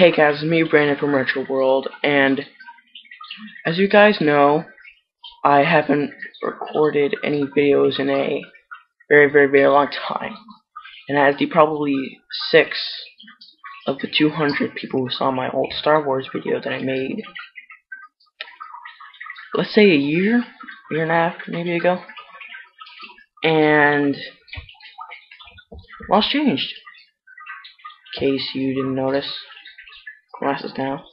Hey guys, it's me, Brandon from Retro World, and as you guys know, I haven't recorded any videos in a very long time. And as the probably 6 of the 200 people who saw my old Star Wars video that I made, let's say a year and a half maybe ago, and what's changed? In case you didn't notice, glasses now.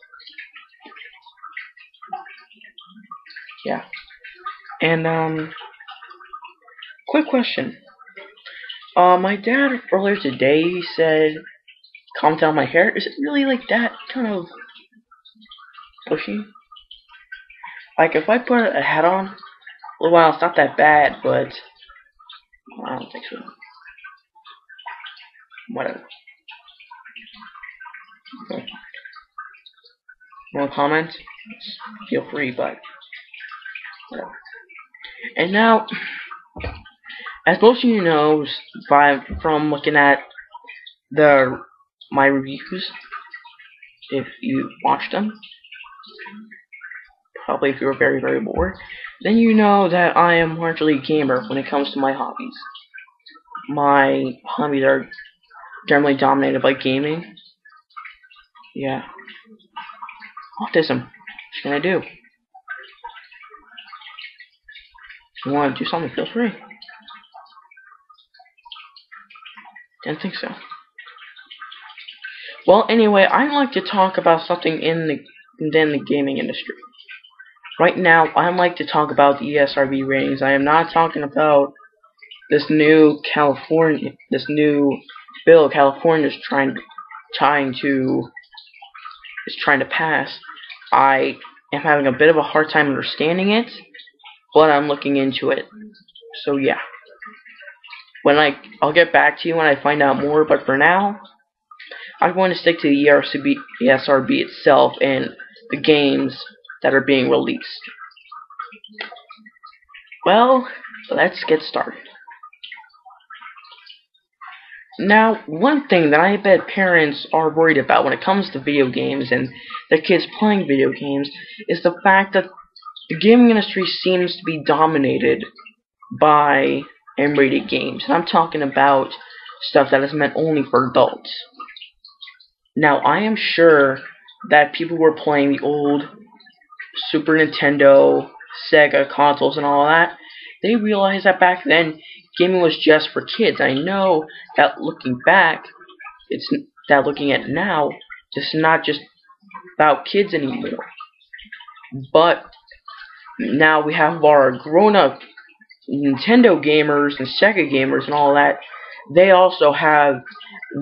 Yeah. And quick question. My dad earlier today said, comment on my hair. Is it really like that kind of bushy? Like if I put a hat on, well, it's not that bad, but I don't think so. Whatever. Okay. Want to comment? Feel free, but whatever. And now, as most of you know, from looking at my reviews, if you watched them, probably if you were very bored, then you know that I am largely a gamer when it comes to my hobbies. My hobbies are generally dominated by gaming. Yeah. Autism. What can I do? If you want to do something, feel free. Didn't think so. Well, anyway, I'd like to talk about something in the gaming industry. Right now, I'd like to talk about the ESRB ratings. I am not talking about this new bill California's trying to pass. I am having a bit of a hard time understanding it, but I'm looking into it. So yeah, I'll get back to you when I find out more. But for now, I'm going to stick to the ESRB itself and the games that are being released. Well, let's get started. Now, one thing that I bet parents are worried about when it comes to video games and their kids playing video games is the fact that the gaming industry seems to be dominated by M-rated games. And I'm talking about stuff that is meant only for adults. Now, I am sure that people who were playing the old Super Nintendo, Sega consoles and all that, they realized that back then gaming was just for kids. I know that looking back, looking at it now, it's not just about kids anymore. But now we have our grown-up Nintendo gamers and Sega gamers and all that. They also have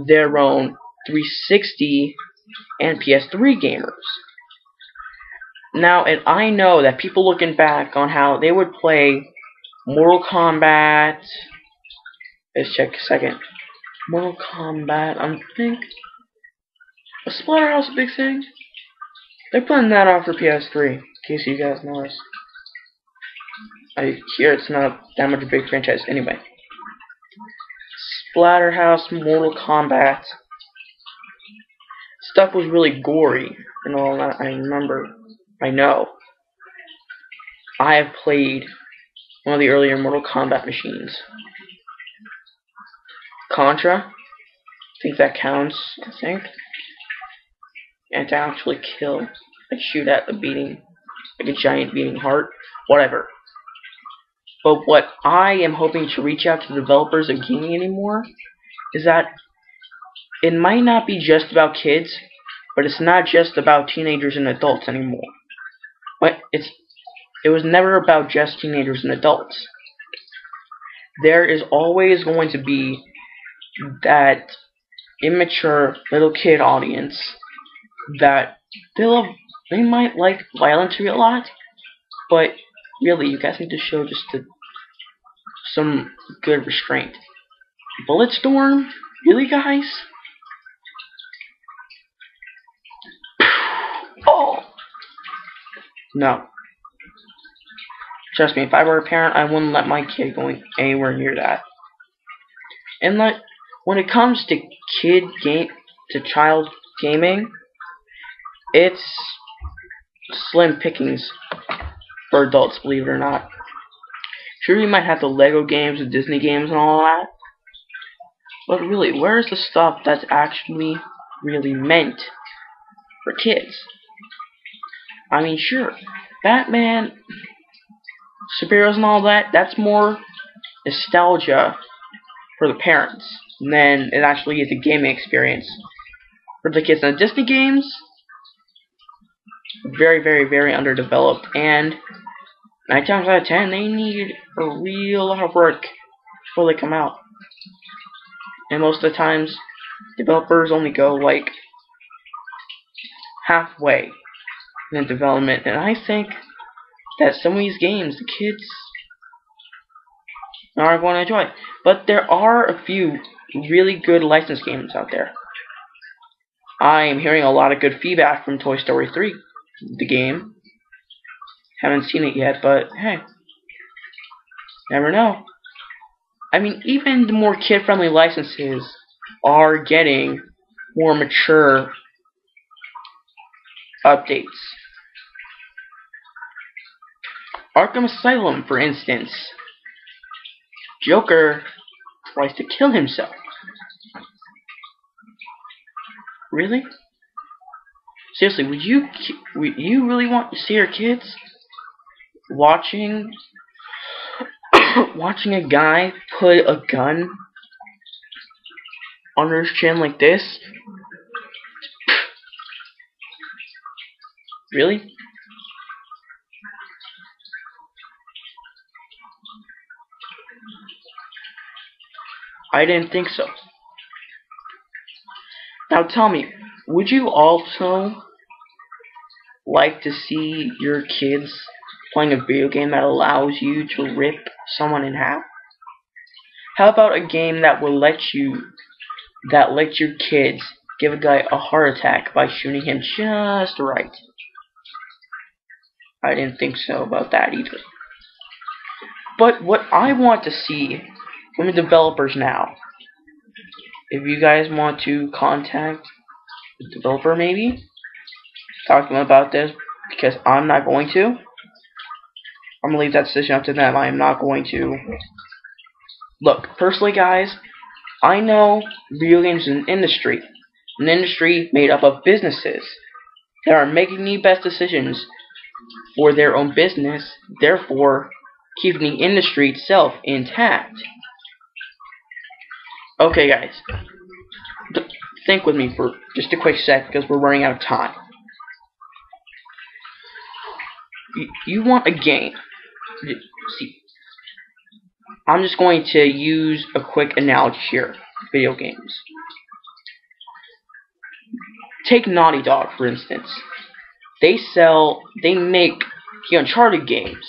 their own 360 and PS3 gamers. Now, and I know that people looking back on how they would play Mortal Kombat. Let's check a second. Mortal Kombat, I think. Was Splatterhouse a big thing? They're putting that out for PS3, in case you guys notice. I hear it's not that much a big franchise anyway. Splatterhouse, Mortal Kombat. Stuff was really gory and all that. I remember. I know. I have played one of the earlier Mortal Kombat machines. Contra. I think that counts, I think. And to actually kill. Like shoot at the beating, like a giant beating heart. Whatever. But what I am hoping to reach out to the developers of gaming anymore is that it might not be just about kids, but it's not just about teenagers and adults anymore. But it was never about just teenagers and adults. There is always going to be that immature little kid audience that they might like violence a lot, but really you guys need to show just some good restraint. Bulletstorm? Really, guys? Oh! No. Trust me, if I were a parent, I wouldn't let my kid go anywhere near that. And when it comes to child gaming, it's slim pickings for adults, believe it or not. Sure, you might have the Lego games, the Disney games, and all that, but really, where's the stuff that's actually really meant for kids? I mean, sure, Batman, superheroes and all that, that's more nostalgia for the parents than it actually is a gaming experience for the kids. Now, Disney games, very, very, very underdeveloped, and 9 times out of 10, they need a real lot of work before they come out. And most of the times, developers only go like halfway in the development, and I think that some of these games, the kids are going to enjoy. But there are a few really good licensed games out there. I am hearing a lot of good feedback from Toy Story 3, the game. Haven't seen it yet, but hey, never know. I mean, even the more kid-friendly licenses are getting more mature updates. Arkham Asylum, for instance. Joker tries to kill himself. Really? Seriously, would you really want to see your kids watching a guy put a gun under his chin like this? Really? I didn't think so. Now tell me, would you also like to see your kids playing a video game that allows you to rip someone in half? How about a game that will let your kids give a guy a heart attack by shooting him just right? I didn't think so about that either. But what I want to see from the developers now, if you guys want to contact the developer maybe, talk to them about this, because I'm not going to. I'm going to leave that decision up to them. I am not going to. Look, personally guys, I know video games is an industry made up of businesses that are making the best decisions for their own business, therefore keeping the industry itself intact. Okay guys, think with me for just a quick sec because we're running out of time. You want a game. See, I'm just going to use a quick analogy here. Video games. Take Naughty Dog, for instance. They make the Uncharted games.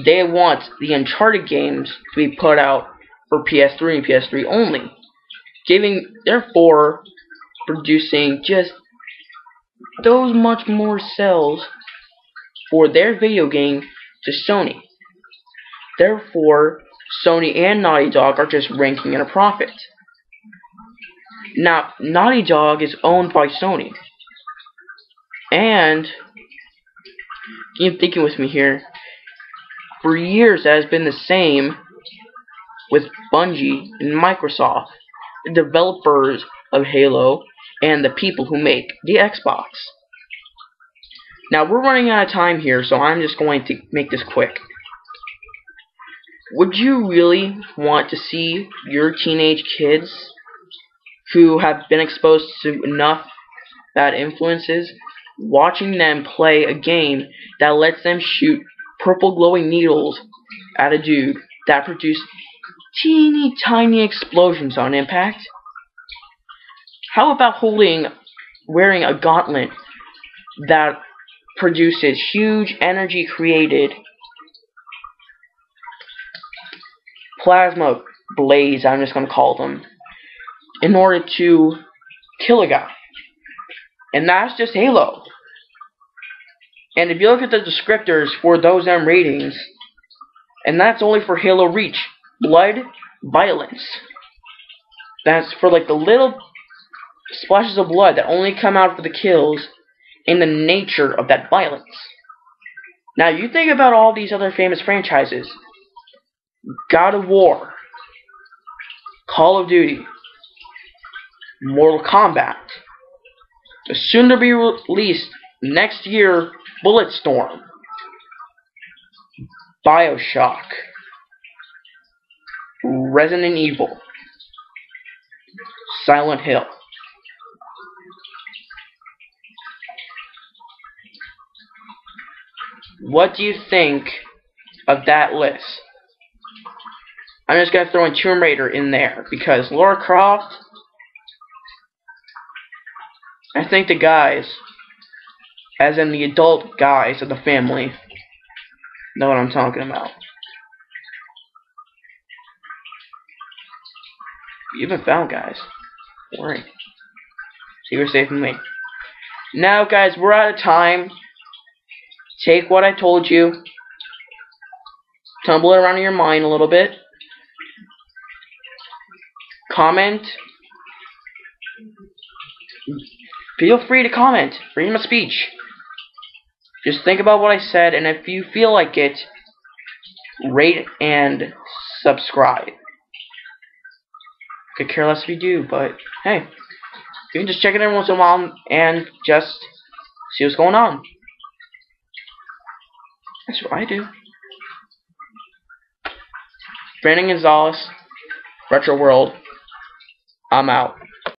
They want the Uncharted games to be put out for PS3 and PS3 only, therefore producing just those much more sales for their video game to Sony. Therefore, Sony and Naughty Dog are just ranking in a profit. Now, Naughty Dog is owned by Sony. And, keep thinking with me here, for years that has been the same with Bungie and Microsoft, the developers of Halo, and the people who make the Xbox. Now, we're running out of time here, so I'm just going to make this quick. Would you really want to see your teenage kids who have been exposed to enough bad influences, watching them play a game that lets them shoot purple glowing needles at a dude that produce teeny tiny explosions on impact? How about wearing a gauntlet that produces huge energy created plasma blades, I'm just going to call them, in order to kill a guy? And that's just Halo. And if you look at the descriptors for those ratings, and that's only for Halo Reach, blood, violence. That's for like the little splashes of blood that only come out for the kills, in the nature of that violence. Now, you think about all these other famous franchises. God of War, Call of Duty, Mortal Kombat, the soon-to-be-released next year Bulletstorm, BioShock, Resident Evil, Silent Hill. What do you think of that list? I'm just going to throw in Tomb Raider in there, because Laura Croft, I think the guys, as in the adult guys of the family, know what I'm talking about. You've been found, guys. Don't worry. So you're safe from me. Now, guys, we're out of time. Take what I told you, tumble it around in your mind a little bit, comment, feel free to comment, freedom of speech. Just think about what I said, and if you feel like it, rate and subscribe. Could care less if you do, but hey, you can just check it every once in a while and just see what's going on. That's what I do. Brandon Gonzalez, Retro World. I'm out.